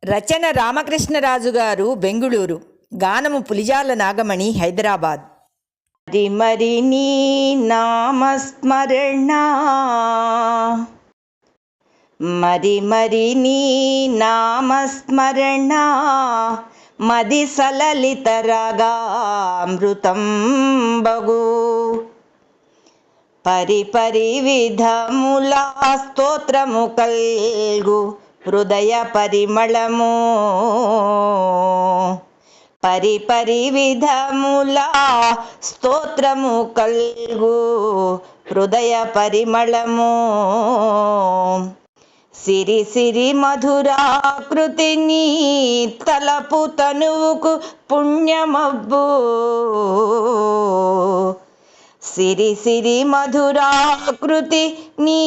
రచన రామకృష్ణరాజు గారు, బెంగుళూరు. గానము పులిజాల నాగమణి, హైదరాబాద్. మరి మరి నీ నామస్మరణ, మరి మరి నీ నామస్మరణ, మది సలలిత రాగామృతం బగు. పరి పరి విధముల స్తోత్రము కల్గు హృదయ పరిమళము. పరి పరి విధముల స్తోత్రము కల్గు హృదయ పరిమళము. సిరి సిరి మధురాకృతిని తలపు తనువుకు పుణ్యమబ్బు. సిరి సిరి మధురాకృతి నీ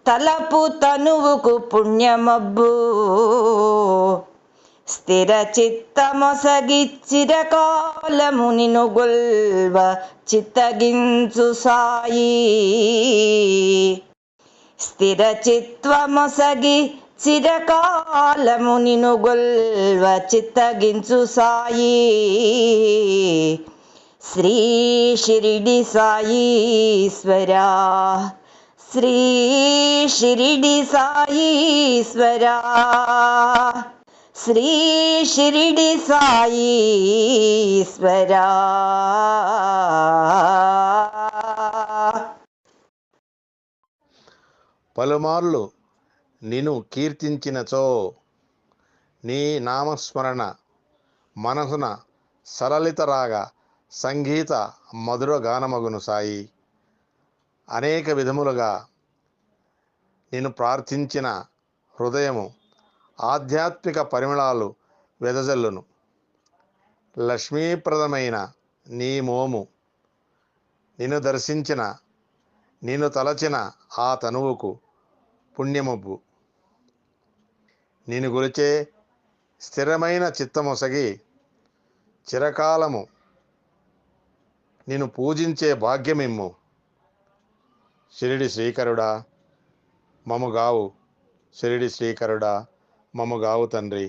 తలపు తనువుకు పుణ్యమబ్బు. స్థిర చిత్తమొసగి చిరకాలము నిను గొల్వ చిత్తగించు సాయి. స్థిర చిత్వమొసగి చిరకాలము నిను గొల్వ చిత్తగించు సాయి. శ్రీ షిరిడి సాయీశ్వరా, శ్రీ షిరిడి సాయీశ్వరా, శ్రీ షిరిడి సాయీశ్వరా. పలుమార్లు నిను కీర్తించినచో నీ నామస్మరణ మనసున సలలితరాగ సంగీత మధుర గానమగును సాయి. అనేక విధములుగా నేను ప్రార్థించిన హృదయము ఆధ్యాత్మిక పరిమళాలు వెదజల్లును. లక్ష్మీప్రదమైన నీ మోము, నిన్ను దర్శించిన నిన్ను తలచిన ఆ తనువుకు పుణ్యమబ్బు. నిన్ను గొలిచే స్థిరమైన చిత్తమొసగి చిరకాలము నిన్ను పూజించే భాగ్యమిమ్ము. షిరిడి శ్రీకరుడా మము గావు, షిరిడి శ్రీకరుడా మము గావు తండ్రి.